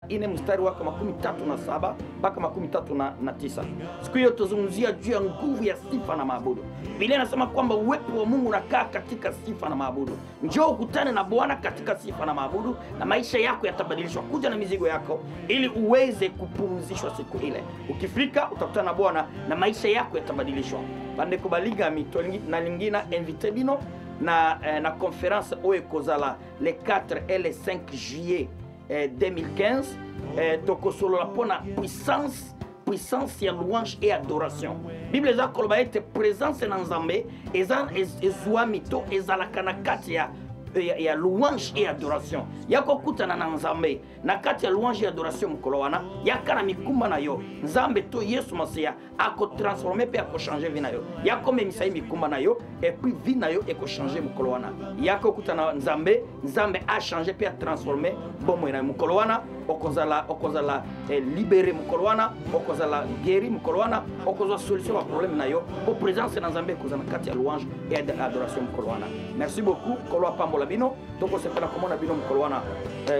34 mstari wake 37 mpaka 39. Siku hiyo tuzungumzia juu ya nguvu ya sifa na maabudu. Biblia inasema kwamba uwepo wa Mungu unakaa katika sifa na maabudu. Njoo ukutane na Bwana katika sifa na maabudu na maisha yako yatabadilishwa. Kuja na mizigo yako ili uweze kupumzishwa siku ile. Ukifika utakutana na Bwana na maisha yako yatabadilishwa. Bande kubaliga mito na lingina invité bino na conférence oyo kozala le 4 et le 5 juillet 2015 tokosolola pona puissance ya louange et adoration. Bible za koloba ete présence na Nzambe ezwa mito ezalaka na kati ya louange et adoration. Yako kutana na Nzambe na kati ya louange et adoration mukolo wana yaka na mikumba na yo Nzambe to Yesu Masia ako transformer pe ako changer vie na yo. Yako memisa mikumba na yo et puis vie na yo eko changer mukolo wana. Yako kutana Nzambe a changer pe a transformer bomo na mukolo wana okozala libérer mukolo wana okozala guérir mukolo wana okozwa solution à problème na yo po présence na Nzambe kozana kati ya louange et adoration mukolo wana. Merci beaucoup kolo pambola bino toko sepela komona bino mukolo wana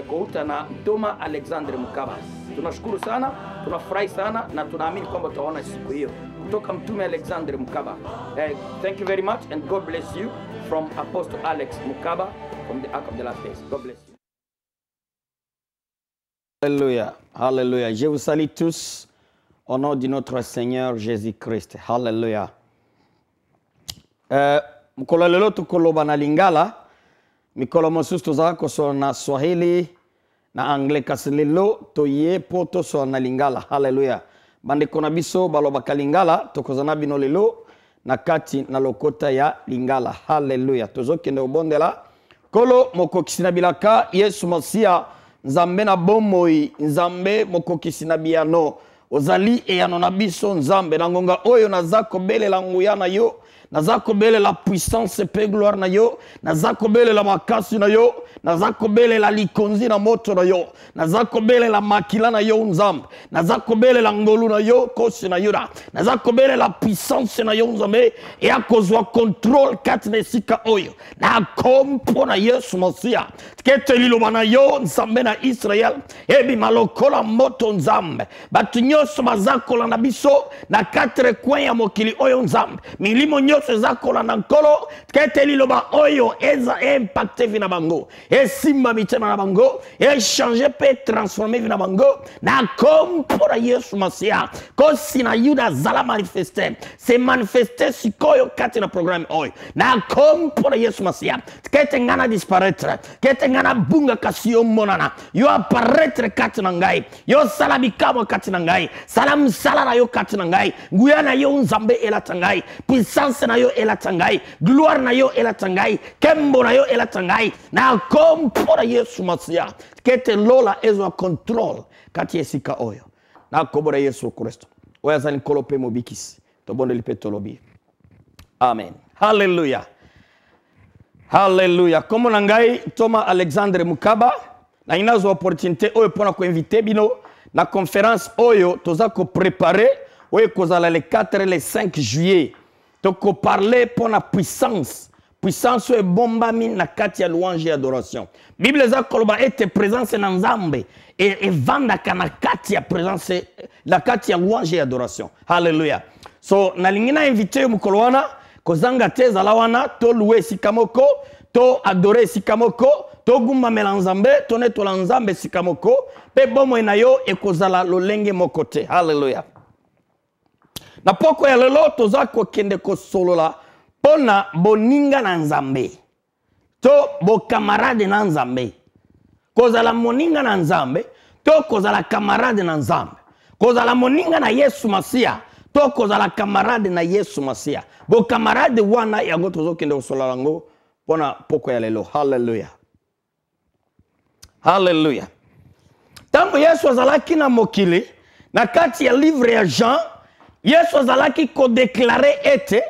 kouta na Thomas Alexandre Mukaba. Tunashukuru sana, tunafurahi sana na tunaamini kwamba tutaona siku hiyo kutoka mtume Alexandre Mukaba. Thank you very much and God bless you from Apostle Alex Mukaba from the Ark of the Last Days. God bless you. Alléluia, alléluia. Je vous salue tous au nom de notre Seigneur Jésus-Christ. Alléluia. Mukolo lelo tukoloba na Lingala, mikolo mosusu tozala kosola na Swahili na anglais kasi lelo toye po tosola na Lingala. Haleluya. Bandeko na biso balobaka Lingala tokozana bino lelo na kati na lokota ya Lingala. Haleluya. Tozokende obondela kolo mokokisi na bilaka Yesu Masia Nzambe na bomoi Nzambe mokokisi na biano ozali eyano na biso Nzambe na ngonga oyo nazako belela nguya na yo nazako bele la puissance pe gloire na yo nazako bele la makasi na yo nazako bele la likonzi na moto na yo nazako bele la makila na yo Nzambe nazako bele la ngolu na yo kosi na yuda nazako bele la puissance na yo Nzambe e akozwa control kati na sika oyo na kompo na Yesu Masia kete liloba na yo Nzambe na Israel ebi malokola moto Nzambe batu nyoso bazako na biso na 4 coins ya mokili oyo Nzambe milimo zakola na nkolo kete liloba oyo eza impacte vina bango simba mitema na bango changer pe transformer vina bango na kompora Yesu Masia kosi na yuda zala manifeste se manifeste sikoyo kati na programme oyo na kompora Yesu Masia kete ngana disparaître kete ngana bunga kasi yo monana yo apparaître kati na ngai yo sala bikamo kati na ngai salam sala na yo kati na ngai nguya na yo Nzambe elatangai puissance na yo elatangai gloire na yo elatangai kembo na yo elatangai na kompora Yesu Masia kete lola ezo control kati esika oyo na kobora Yesu Kristo oya zani kolope mobikisi to bonde lipeto lobi amen. Hallelujah, hallelujah. Komo nangai Thomas Alexandre Mukaba na inazo opportunité oyo pona ko inviter bino na conférence oyo toza ko préparer oyo kozala le 4 et le 5 juillet toko parler pour la puissance est bomba min na kati ya louange et adoration. Bible za koloba ete présence na Nzambe et vanda kana kati ya présence la kati ya louange et adoration. Hallelujah. So na lingina invité mukolo wana kozanga te zalawana to louer sikamoko to adorer sikamoko to gumba melanzambe to netola Nzambe sikamoko pe bomo na yo ekozala lolenge mokote. Hallelujah. Na poko ya lelo toza ko kende ko solola pona boninga na Nzambe to bo camarade na Nzambe kozala moninga na Nzambe to kozala camarade na Nzambe kozala moninga na Yesu Masia to kozala camarade na Yesu Masia bo camarade wana yango tozo kende ko solola ngo pona poko ya lelo. Hallelujah, hallelujah. Tango Yesu azalaki na mokili na kati ya livre ya Jean Yesu azalaki ko déclarer ete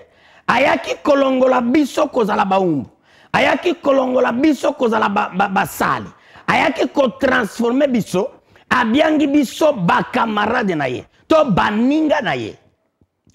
ayaki kolongola biso kozala baumbu ayaki kolongola biso kozala basali ayaki ko transformer biso abiangi biso ba camarade na ye to baninga na ye.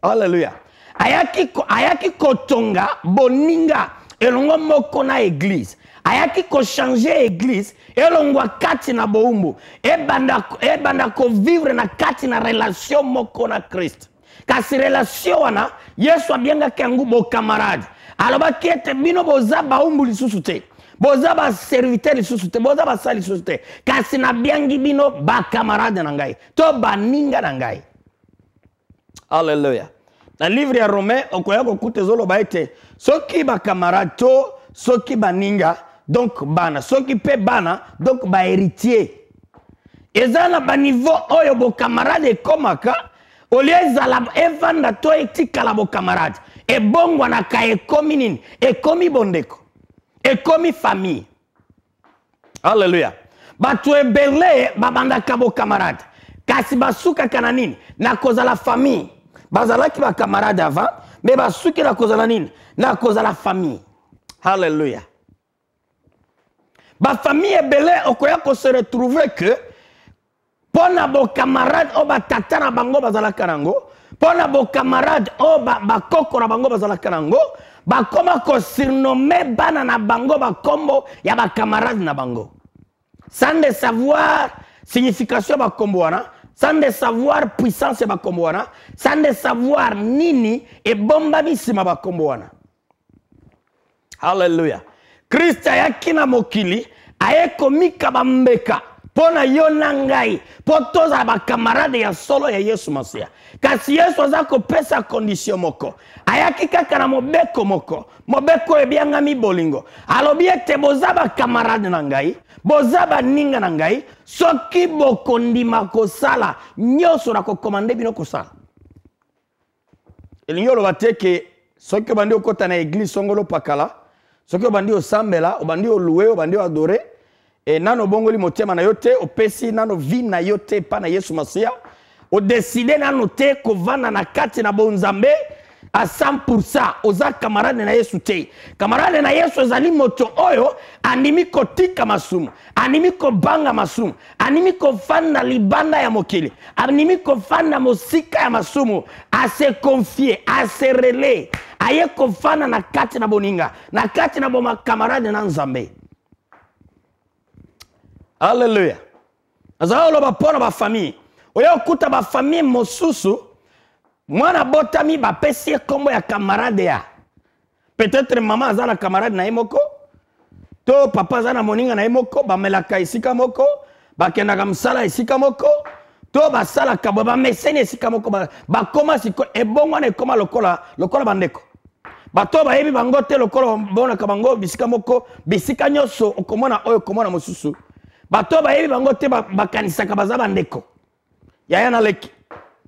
Hallelujah. Ayaki ko tonga boninga elongo moko na église ayaki ko changer église elongwa kati na boumbu ebanda ko vivre na kati na relation moko na Christ kasi relation wana Yesu abianga kangu bo camarade alobaki ete bino boza baumbu lisusu te boza ba serviteur lisusu te boza ba sali lisusu te kasi na biangi bino ba camarade na ngai to baninga na ngai. Alléluia. Dans le livre ya Romain okoya ko kutezolo ba ete soki ba camarade to soki baninga donc bana soki pe bana donc ba héritier ezana ba niveau oyo bo camarade komaka olieza la evanda to etikala bo camarade e bongwa na ka ekomi nini ekomi bondeko ekomi famille. Alléluia. Batu ebele babandaka bo camarade kasi basuka kana nini na koza la famille bazalaki ba camarade avant mais basuki na koza la nini na koza la famille. Alléluia. Ba famille ebele okoya ko se retrouver que pona bo camarade o ba tata na bango bazalaka nango pona bo camarade o ba koko na bango bazalaka nango bakoma ko surnommer bana na bango ba kombo ya ba camarade na bango sans de savoir signification ba kombo wana sans de savoir puissance ba kombo wana sans de savoir nini e bomba bisima ba kombo wana. Hallelujah. Krista yakina mokili ayeko mika bambeka pona yona ngai potoza ba camarade ya solo ya Yesu Masia kasi Yesu azako pesa condition moko ayaki kaka na mobeko moko mobeko ebianga mi bolingo alobi ete boza ba camarade na ngai boza ba ninga na ngai soki bokondima kosala nyoso na kokomande bino kosala elingo lo bateke soki obandi okota na église songolo pakala soki obandi osambela obandi oluwe obandi adore et nano bongoli motema na yote opesi nano vi na yote pa na Yesu Masia o décider nano te kovana na kati na bonzambe à 100% oza camarade na Yesu te camarade na Yesu ezali moto oyo animi kotika masumu animi ko banga masumu animi ko fanda libanda ya mokili animi ko fanda mosika ya masumu a se confier a se relayer aye ko fanda na kati na boninga na kati na boma camarade na nzambe. Alléluia. Azalo ba pona ba famille. Oyo kuta ba famille mosusu mwana botami ba pesi kombo ya camarade ya. Peut-être maman azana camarade na imoko. To papa azana moninga na imoko ba melaka isika moko, ba kenaka msala isika moko. To ba sala kabo ba mesene isika moko ba koma siko ebongo na koma lokola bandeko. Bato ba yebi bango te lokola bona kabango bisika moko bisika nyoso okomona oyo komona mosusu. Bato ba yebi bango te bakanisaka baza bandeko yaya na leki.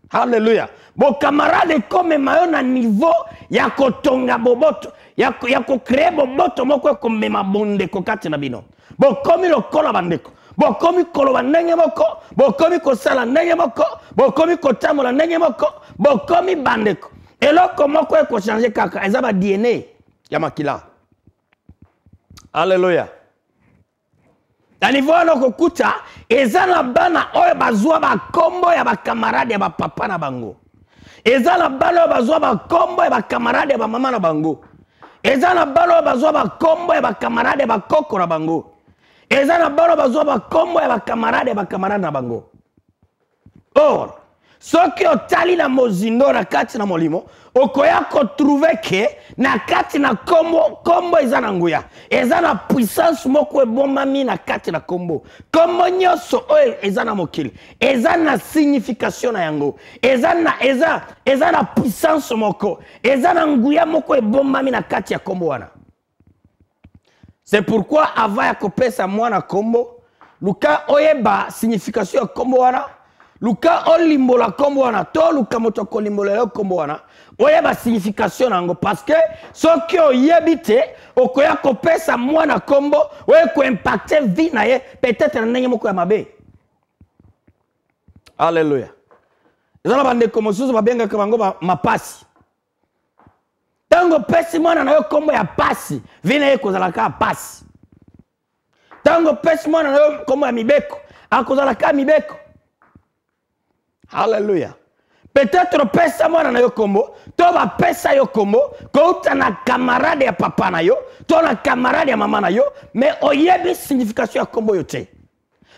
Hallelujah. Bo camarade comme mayo na niveau ya kotonga boboto ya ko créer boboto moko ko mema bondeko kati na bino bo komi lokola bandeko bo komi koloba ndenge moko bo komi kosala ndenge moko bo komi kotamola ndenge moko bo komi bandeko eloko moko ko changer kaka eza ba DNA ya makila. Hallelujah. Na niveau no kokuta ezana bana oyo bazwa ba kombo ya ba camarade ya ba papa na bango ezana bana oyo bazwa ba kombo ya ba camarade ya ba mama na bango ezana bana oyo bazwa ba kombo ya ba camarade ya ba koko na bango ezana bana oyo bazwa ba kombo ya ba camarade na bango. Or soki otali na mozindo na kati na molimo okoya ko trouver ke na kati na kombo ezana nguya ezana puissance moko ebomami na kati na kombo nyoso oyo ezana mokili ezana signification na yango ezana puissance moko ezana nguya moko ebomami na kati ya kombo wana. C'est pourquoi avant ya kopesa mwana kombo luka oyeba signification ya kombo wana luka olimbola kombo wana to luka moto kolimbola kombo wana oyeba signification nango parce que soki oyebi te okoya kopesa mwana kombo oye ko impacter vie na ye peut-être na ndenge moko ya mabe. Alléluia. Ezala bande ko mosusu babenga ka bango mapasi tango pesi mwana na yo kombo ya pasi vie na ye kozala ka pasi tango pesi mwana na yo kombo ya mibeko akozala ka mibeko. Hallelujah. Peut-être pesa mwana na yo kombo, to ba pesa yo kombo, kouta na camarade ya papa na yo, to na camarade ya mama na yo, mais oyebi signification ya kombo yo te.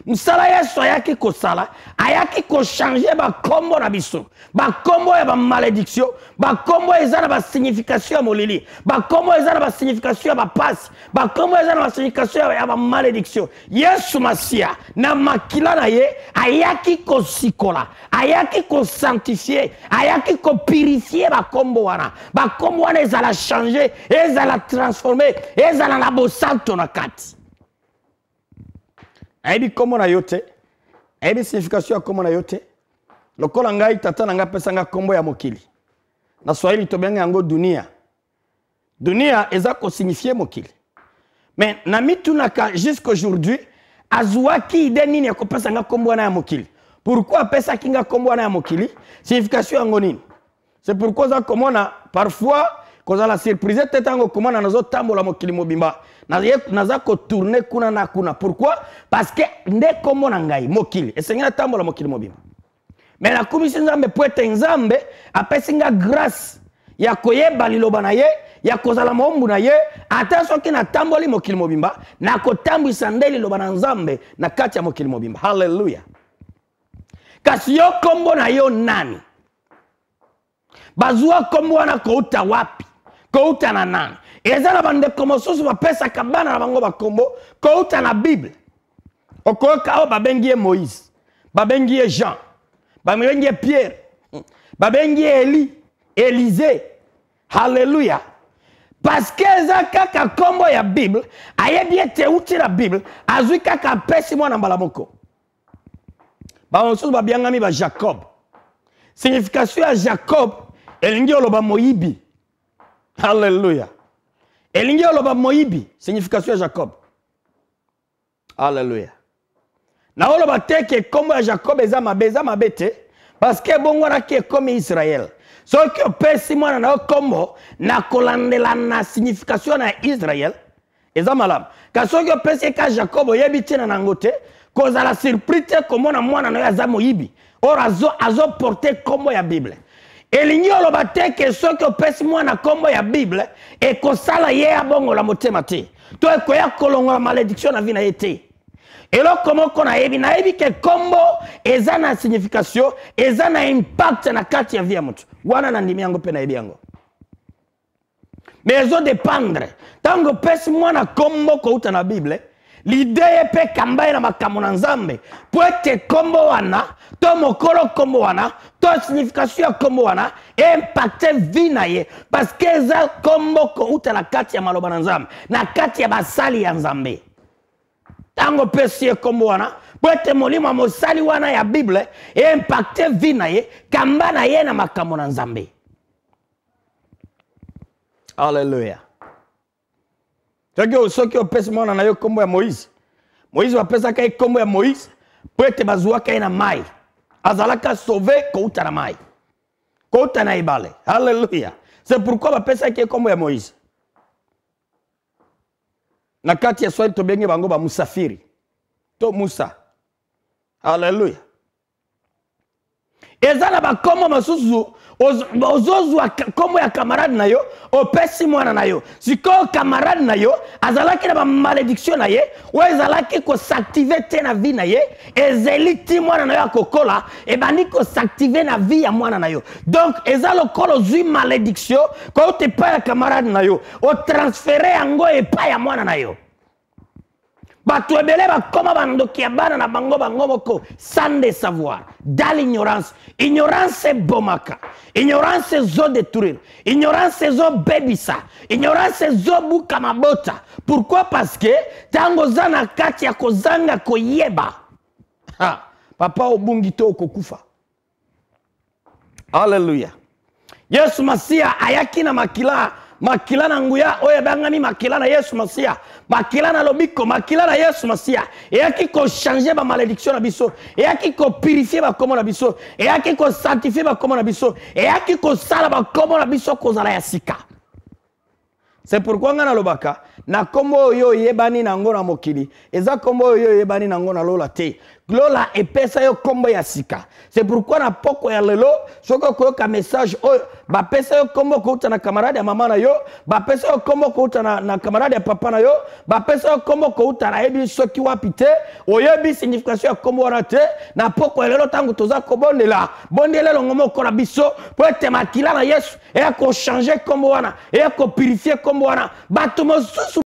Msala Yesu ayaki ko sala, ayaki ko changer ba kombo na biso. Ba kombo ya ba malédiction, ba kombo eza na ba signification ya molili, ba kombo eza na ba signification ya ba passe, ba kombo eza na ba signification ya ba malédiction. Yesu Masia na makila na ye ayaki ko sikola, ayaki ko sanctifier, ayaki ko purifier ba kombo wana. Ba kombo wana ezala changer, ezala transformer, ezala na bosanto na kati. Aibi komo na yote, aibi signification ya komo na yote. Lokola ngai tata na nga pesa nga kombo ya mokili. Na Swahili tobenga yango dunia. Dunia eza ko signifier mokili. Mais na mitunaka jusqu'aujourd'hui azuaki ide nini ya kopesa nga kombo na ya mokili. Pourquoi pesa kinga kombo na ya mokili? Signification yango nini? C'est pourquoi za komona parfois koza la surprise tetango komona nazo tambola mokili mobimba. Naza ko tourner kuna na kuna. Pourquoi? Parce que nde komona ngai mokili. Esengena tambola mokili mobimba. Mais la commission nzambe poete nzambe apesinga grâce ya koyeba liloba na ye, ya kozala maombu na ye, ata soki na tamboli mokili mobimba, na kotambwisa nde liloba na nzambe na kati ya mokili mobimba. Hallelujah. Kasi yo kombo na yo nani? Bazua kombo wana kouta wapi? Kouta na nani? Eza na bande komosusu bapesa kabana na bango bakombo, kouta na Bible. Okoka o babengie Moïse, babengie Jean, babengie Pierre, babengie Eli, Élisée. Hallelujah. Parce que eza kaka kombo ya Bible, ayebi ete uti la Bible, azui kaka pesi mwana mbala moko. Bamosusu babiangami ba Jacob. Signification ya Jacob, elingi oloba moyibi. Hallelujah. Elingi oloba moyibi, signification ya Jacob. Hallelujah. Na oloba teke kombo ya Jacob eza mabete, parce que bongo wana ke comme Israël. Soki opesi mwana na kombo na kolandela na signification na Israël, eza malamu. Ka soki opesi ka Jacob oyebi tina na ngote, koza la surprise komona mwana na aza moyibi. Or azo porter kombo ya Bible. Elingi oloba teke soki opesi mwana kombo ya Bible e kosala ye ya bongo la motema te. To ekoya kolongola malédiction na vie na ye te. Eloko moko na yebi ke kombo eza na signification, eza na impact na kati ya vie ya mutu. Wana na ndimi yango pe na yebi yango. Mais ezo dépendre. Tango pesi mwana kombo kouta na Bible, l'idée pe kambaye na makambo na nzambe. Po ete kombo wana, to mokolo kombo wana, to signification ya kombo wana, impacte vie na ye. Parce que eza kombo kouta na kati ya maloba na nzambe, na kati ya basali ya nzambe. Tango pesi ye kombo wana, po ete molimo mosali wana ya Bible, impacte vie na ye, kamba na ye na makambo na nzambe. Hallelujah. Soki opesi mwana na yo kombo ya Moïse. Moïse wapesa kai kombo ya Moïse, po ete bazua kai na mai. Azalaka sauvé kouta na mai. Kouta na ibale. Hallelujah. C'est pourquoi wapesa kai kombo ya Moïse. Na kati ya Swahili tobenge bango ba musafiri. To Musa. Hallelujah. Ezana ba kombo masusu ozozwa kombo ya camarade na yo, opesi mwana na yo. Siko camarade na yo, azalaki na ba malédiction na ye, ou ezalaki ko s'activer te na vie na ye, ezeliti mwana na yo akokola, e bandi ko s'activer na vie ya mwana na yo. Donc ezalo kolo zui malédiction, ko te pa ya camarade na yo, o transférer yango e pa ya mwana na yo. Bato ebele bakoma bandoki ya bana na bango moko sans de savoir, dans l'ignorance. Ignorance bomaka, ignorance zo détruire, ignorance zo bebisa, ignorance zo buka mabota. Pourquoi? Parce que tango zana kati ya kozanga koyeba. Ha, papa obungi to kokufa. Hallelujah. Yesu Masia ayaki na makila na nguya oye bangami makila na Yesu Masia, makila na lobiko, makila na Yesu Masia, eyaki ko changer ba malédiction na biso, eyaki ko purifier ba komo na biso, eyaki ko sanctifier ba komo na biso, eyaki ko sala ba komo na biso kozala ya sika. C'est pourquoi ngana lobaka na kombo yo yebani na ngona mokili, eza kombo yo yebani na ngona lola te. Glola epesa yo kombo ya sika. C'est pourquoi na poko ya lelo soko koyoka message oyo ba pesa yo kombo kouta na camarade ya mama na yo, ba pesa yo kombo kouta na camarade ya papa na yo, ba pesa yo kombo kouta na yebi soki wapi te, oyebi signification ya kombo wana te, na poko ya lelo tango toza kobondela, bondela longomo ko na biso po ete makila na Yesu e ko changer kombo wana, e ko purifier kombo wana. Bato mosusu